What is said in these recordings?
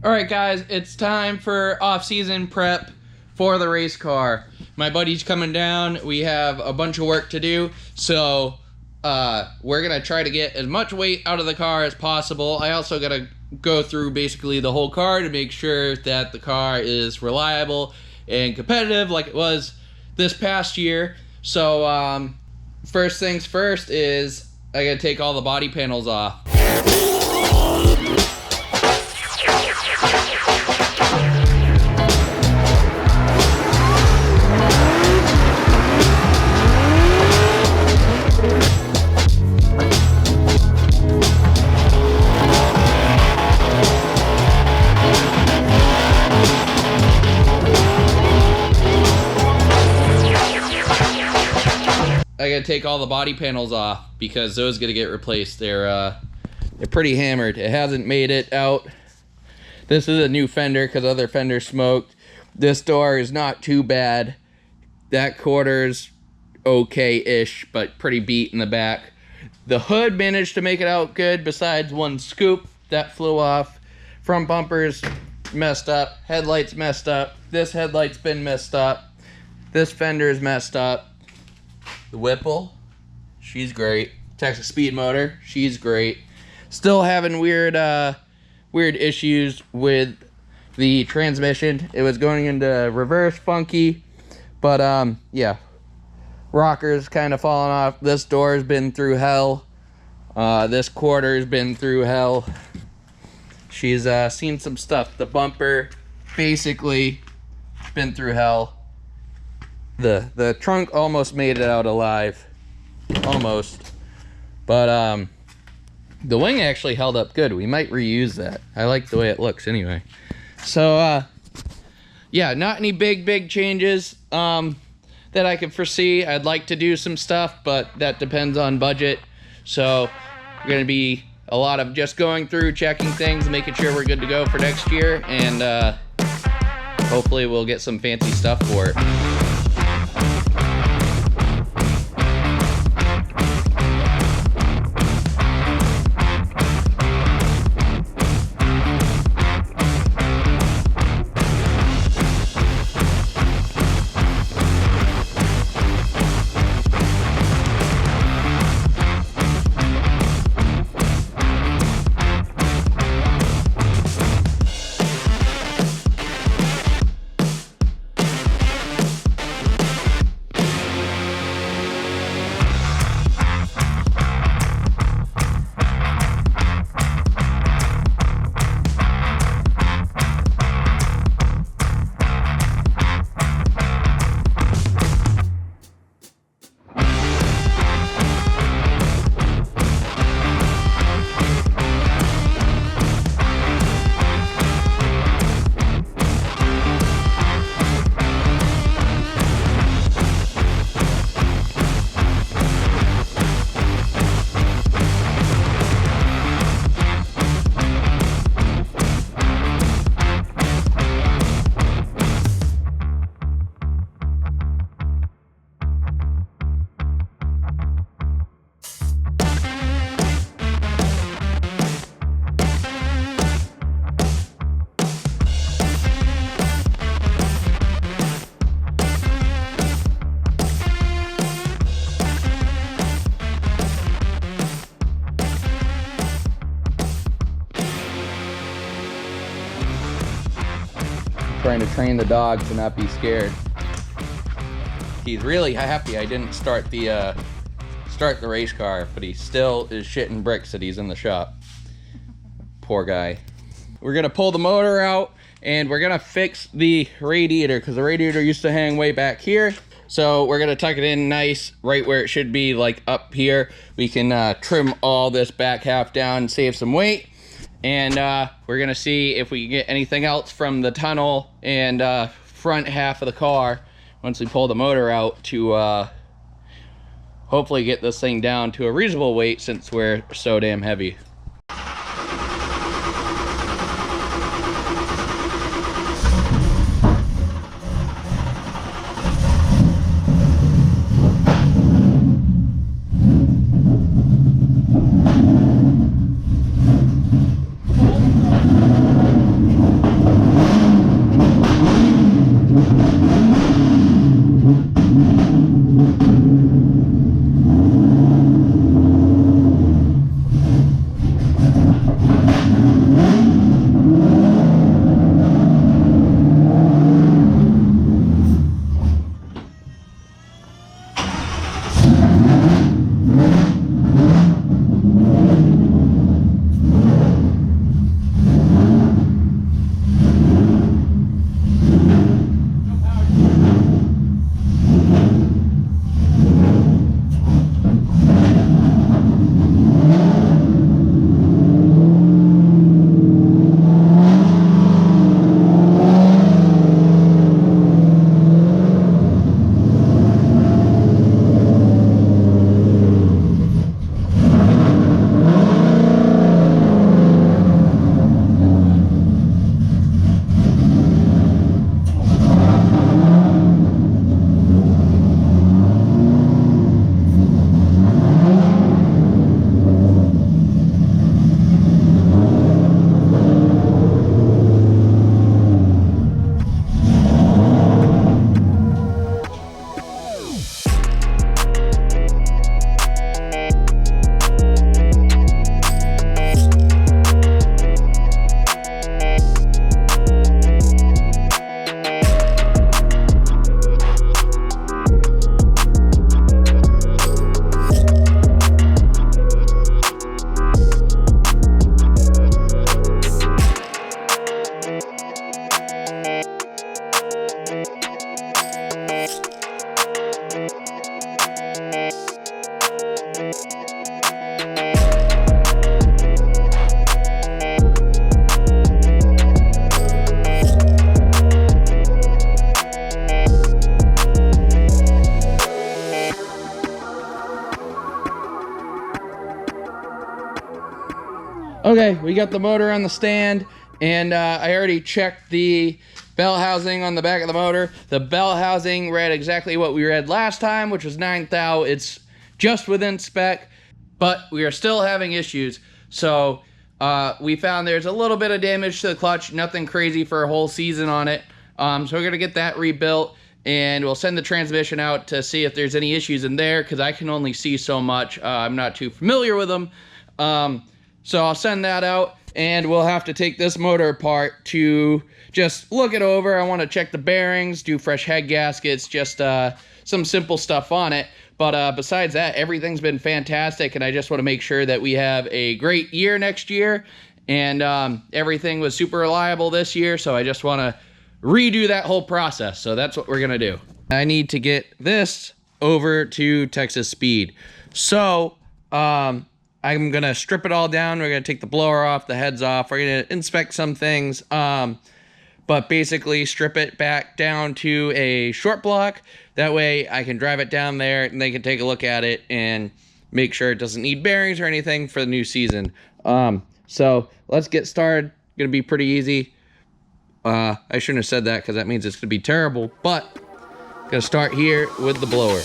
Alright guys, it's time for off-season prep for the race car. My buddy's coming down. We have a bunch of work to do, so we're gonna try to get as much weight out of the car as possible. I also gotta go through basically the whole car to make sure that the car is reliable and competitive like it was this past year. So first things first is I gotta take all the body panels off. I gotta take all the body panels off because those gotta get replaced. They're pretty hammered. It hasn't made it out. This is a new fender because other fenders smoked. This door is not too bad. That quarter's okay-ish, but pretty beat in the back. The hood managed to make it out good besides one scoop that flew off. Front bumper's messed up. Headlights messed up. This headlight's been messed up. This fender's messed up. The Whipple, she's great. Texas Speed Motor, she's great. Still having weird issues with the transmission. It was going into reverse funky, but yeah. Rocker's kind of falling off. This door's been through hell. This quarter's been through hell. She's seen some stuff. The bumper basically been through hell. The trunk almost made it out alive, almost, but the wing actually held up good. We might reuse that. I like the way it looks anyway. So yeah, not any big changes that I could foresee. I'd like to do some stuff, but that depends on budget. So we're gonna be a lot of just going through, checking things, making sure we're good to go for next year, and hopefully we'll get some fancy stuff for it. Trying to train the dog to not be scared. He's really happy I didn't start the race car, but he still is shitting bricks that he's in the shop. Poor guy. We're gonna pull the motor out and we're gonna fix the radiator because the radiator used to hang way back here. So we're gonna tuck it in nice right where it should be, like up here. We can trim all this back half down and save some weight. And we're gonna see if we can get anything else from the tunnel and front half of the car once we pull the motor out to hopefully get this thing down to a reasonable weight since we're so damn heavy. Okay, we got the motor on the stand, and I already checked the bell housing on the back of the motor. The bell housing read exactly what we read last time, which was 9 thou. It's just within spec, but we are still having issues. So we found there's a little bit of damage to the clutch, nothing crazy for a whole season on it. So we're gonna get that rebuilt, and we'll send the transmission out to see if there's any issues in there, because I can only see so much. I'm not too familiar with them. So I'll send that out, and we'll have to take this motor apart to just look it over. I want to check the bearings, do fresh head gaskets, just some simple stuff on it. But besides that, everything's been fantastic, and I just want to make sure that we have a great year next year. And everything was super reliable this year, so I just want to redo that whole process. So that's what we're going to do. I need to get this over to Texas Speed. So I'm gonna strip it all down. We're gonna take the blower off, the heads off. We're gonna inspect some things, but basically strip it back down to a short block. That way I can drive it down there and they can take a look at it and make sure it doesn't need bearings or anything for the new season. So let's get started. Gonna be pretty easy. I shouldn't have said that because that means it's gonna be terrible, but gonna start here with the blower.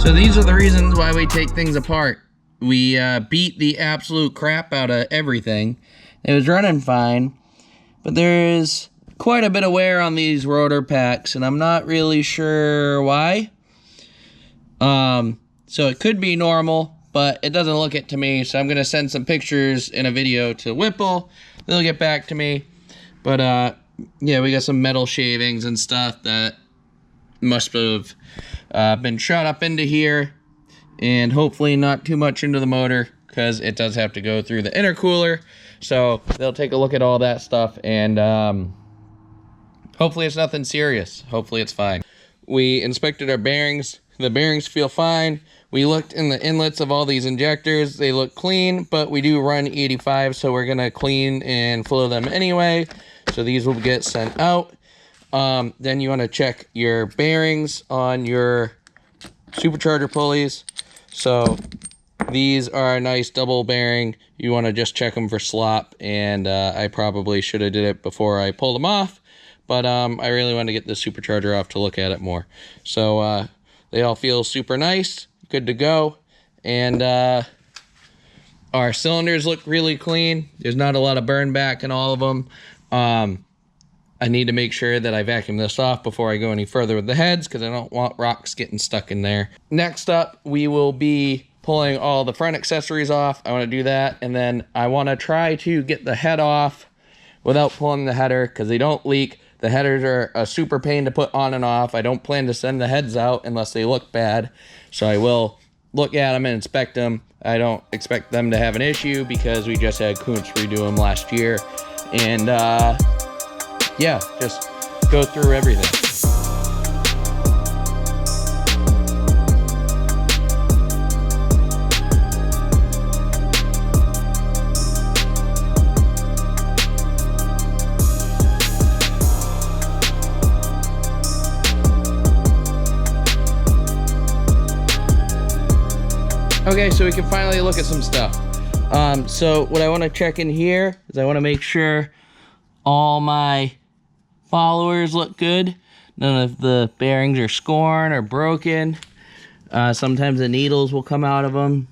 So these are the reasons why we take things apart. We beat the absolute crap out of everything. It was running fine, but there is quite a bit of wear on these rotor packs, and I'm not really sure why. So it could be normal, but it doesn't look it to me, so I'm going to send some pictures in a video to Whipple. They'll get back to me. But yeah, we got some metal shavings and stuff that must have been shot up into here, and hopefully not too much into the motor, because it does have to go through the intercooler. So they'll take a look at all that stuff, and hopefully it's nothing serious. Hopefully it's fine. We inspected our bearings. The bearings feel fine. We looked in the inlets of all these injectors. They look clean, but we do run 85, so we're gonna clean and flow them anyway. So these will get sent out. Then you want to check your bearings on your supercharger pulleys. So these are a nice double bearing. You want to just check them for slop, and I probably should have did it before I pulled them off, but I really want to get the supercharger off to look at it more. So they all feel super nice, good to go, and our cylinders look really clean. There's not a lot of burn back in all of them. I need to make sure that I vacuum this off before I go any further with the heads, because I don't want rocks getting stuck in there. Next up, we will be pulling all the front accessories off. I want to do that, and then I want to try to get the head off without pulling the header, because they don't leak. The headers are a super pain to put on and off. I don't plan to send the heads out unless they look bad, so I will look at them and inspect them. I don't expect them to have an issue, because we just had Kuntz redo them last year, and yeah, just go through everything. Okay, so we can finally look at some stuff. So what I want to check in here is I want to make sure all my followers look good. None of the bearings are scorn or broken. Sometimes the needles will come out of them.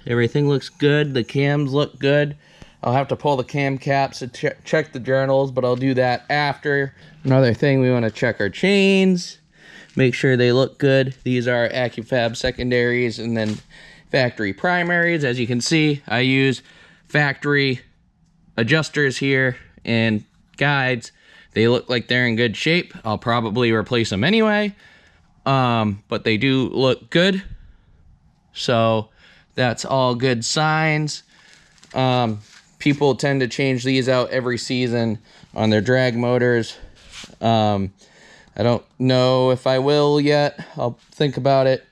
Everything looks good. The cams look good. I'll have to pull the cam caps to check the journals, but I'll do that after. Another thing, we want to check our chains, make sure they look good. These are AccuFab secondaries and then factory primaries. As you can see, I use factory adjusters here and guides. They look like they're in good shape. I'll probably replace them anyway, but they do look good, so that's all good signs. People tend to change these out every season on their drag motors. I don't know if I will yet. I'll think about it,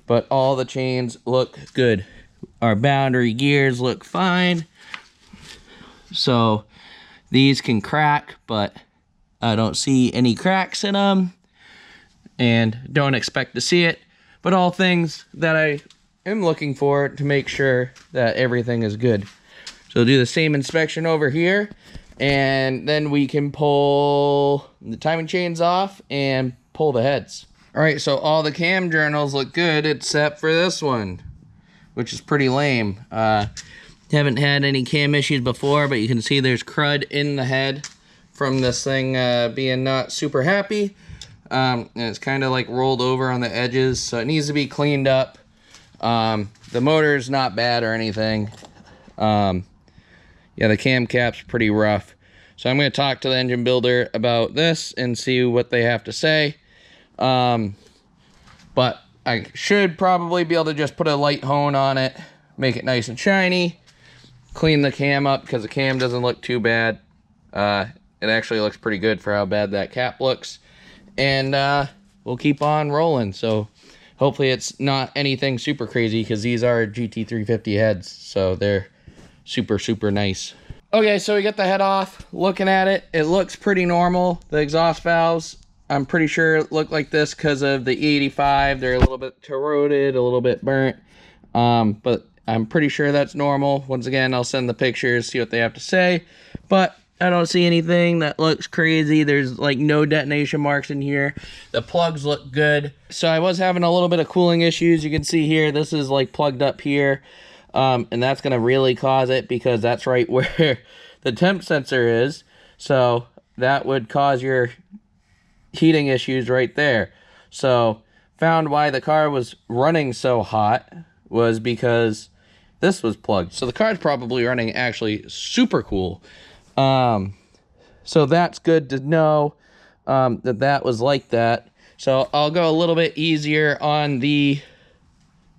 but all the chains look good. Our boundary gears look fine, so these can crack, but I don't see any cracks in them and don't expect to see it, but all things that I am looking for to make sure that everything is good. So do the same inspection over here, and then we can pull the timing chains off and pull the heads. All right, so all the cam journals look good except for this one, which is pretty lame. Haven't had any cam issues before, but you can see there's crud in the head from this thing being not super happy. And it's kind of like rolled over on the edges, so it needs to be cleaned up. The motor's not bad or anything. Yeah, the cam cap's pretty rough. So I'm going to talk to the engine builder about this and see what they have to say. But I should probably be able to just put a light hone on it, make it nice and shiny, clean the cam up because the cam doesn't look too bad. It actually looks pretty good for how bad that cap looks. And we'll keep on rolling. So hopefully it's not anything super crazy because these are GT350 heads. So they're super, super nice. Okay, so we got the head off. Looking at it, it looks pretty normal. The exhaust valves, I'm pretty sure look like this because of the E85. They're a little bit corroded, a little bit burnt. But I'm pretty sure that's normal. Once again, I'll send the pictures, see what they have to say. But I don't see anything that looks crazy. There's like no detonation marks in here. The plugs look good. So I was having a little bit of cooling issues. You can see here, this is like plugged up here. And that's going to really cause it because that's right where the temp sensor is. So that would cause your heating issues right there. So found why the car was running so hot was because this was plugged. So the car's probably running actually super cool. So that's good to know that was like that. So I'll go a little bit easier on the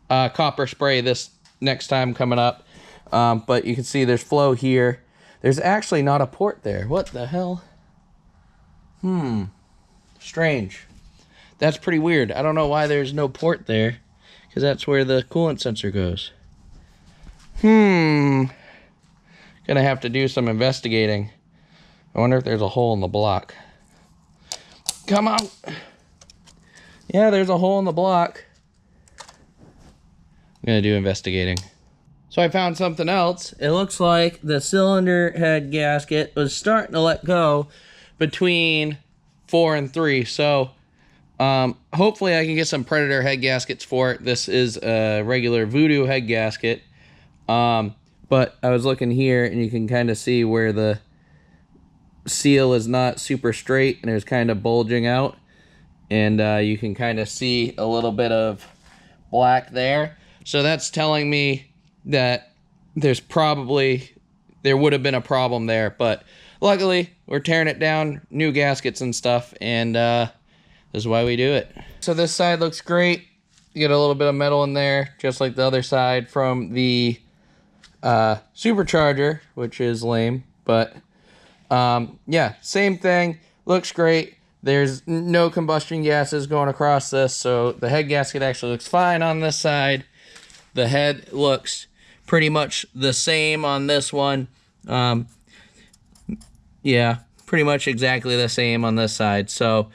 copper spray this next time coming up. But you can see there's flow here. There's actually not a port there. What the hell? Strange. That's pretty weird. I don't know why there's no port there, because that's where the coolant sensor goes. Gonna have to do some investigating. I wonder if there's a hole in the block. Come on. Yeah, there's a hole in the block. I'm gonna do investigating. So I found something else. It looks like the cylinder head gasket was starting to let go between 4 and 3. So hopefully I can get some Predator head gaskets for it. This is a regular Voodoo head gasket. But I was looking here and you can kind of see where the seal is not super straight and there's kind of bulging out. And you can kind of see a little bit of black there. So that's telling me that there would have been a problem there. But luckily, we're tearing it down, new gaskets and stuff, and this is why we do it. So this side looks great. You get a little bit of metal in there, just like the other side from the supercharger, which is lame. But yeah, same thing. Looks great. There's no combustion gases going across this, so the head gasket actually looks fine on this side. The head looks pretty much the same on this one. Yeah, pretty much exactly the same on this side. So,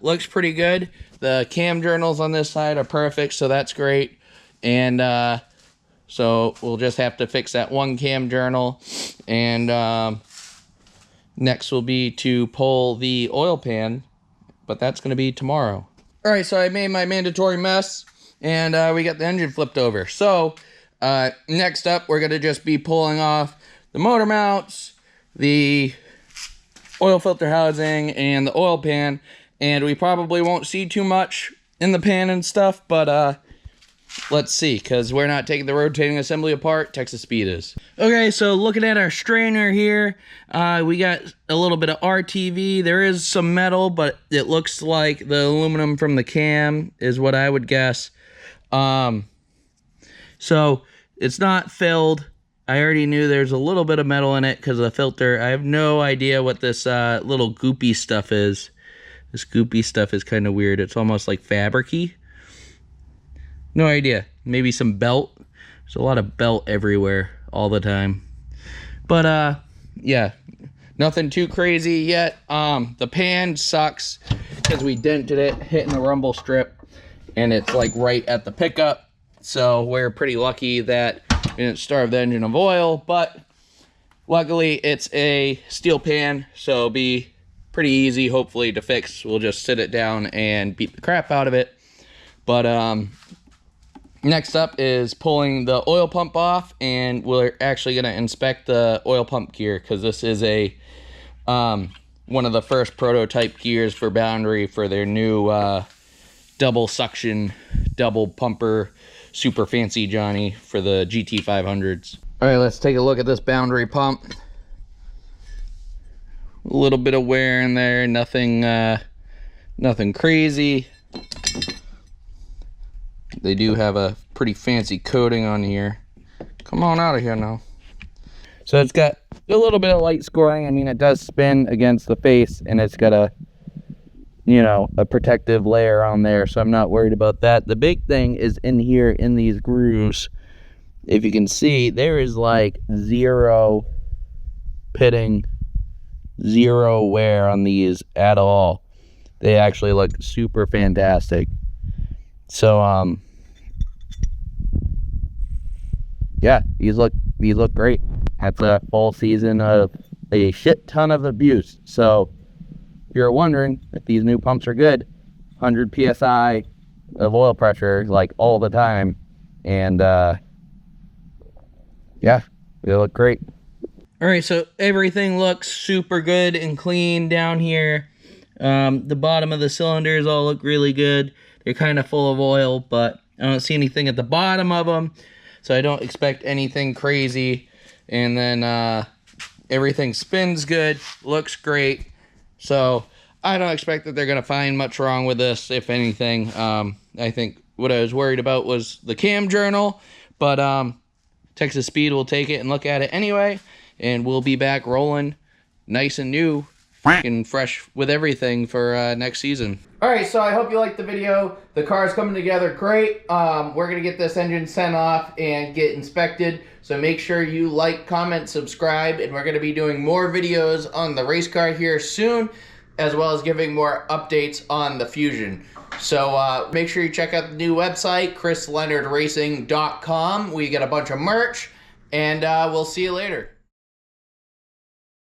looks pretty good. The cam journals on this side are perfect, so that's great. And so we'll just have to fix that one cam journal. And next will be to pull the oil pan, but that's going to be tomorrow. All right, so I made my mandatory mess, and we got the engine flipped over. So next up, we're going to just be pulling off the motor mounts, the oil filter housing, and the oil pan. And we probably won't see too much in the pan and stuff, but let's see, because we're not taking the rotating assembly apart. Texas Speed is. Okay, so looking at our strainer here, we got a little bit of RTV. There is some metal, but it looks like the aluminum from the cam is what I would guess. So it's not filled. I already knew there's a little bit of metal in it because of the filter. I have no idea what this little goopy stuff is. This goopy stuff is kind of weird. It's almost like fabric-y. No idea. Maybe some belt. There's a lot of belt everywhere all the time. But, yeah. Nothing too crazy yet. The pan sucks because we dented it, hitting the rumble strip, and it's like right at the pickup. So we're pretty lucky that we didn't starve the engine of oil, but luckily it's a steel pan, so it'll be pretty easy, hopefully, to fix. We'll just sit it down and beat the crap out of it. But next up is pulling the oil pump off, and we're actually going to inspect the oil pump gear, because this is a one of the first prototype gears for Boundary for their new double suction, double pumper, super fancy Johnny for the GT500s. All right, let's take a look at this Boundary pump. A little bit of wear in there, nothing crazy. They do have a pretty fancy coating on here. Come on out of here now. So it's got a little bit of light scoring. I mean, it does spin against the face, and it's got a, you know, a protective layer on there, so I'm not worried about that. The big thing is in here, in these grooves. If you can see, there is like zero pitting, zero wear on these at all. They actually look super fantastic. So yeah, these look great. That's a full season of a shit ton of abuse. So if you're wondering if these new pumps are good, 100 psi of oil pressure like all the time, and yeah, they look great. All right, so everything looks super good and clean down here. The bottom of the cylinders all look really good. They're kind of full of oil, but I don't see anything at the bottom of them, so I don't expect anything crazy. And then everything spins good, looks great. So I don't expect that they're going to find much wrong with this, if anything. I think what I was worried about was the cam journal, but Texas Speed will take it and look at it anyway, and we'll be back rolling nice and new and fresh with everything for next season. All right, so I hope you liked the video. The car's coming together great. We're gonna get this engine sent off and get inspected. So make sure you like, comment, subscribe, and we're gonna be doing more videos on the race car here soon, as well as giving more updates on the Fusion. So make sure you check out the new website, chrisleonardracing.com. We get a bunch of merch, and we'll see you later.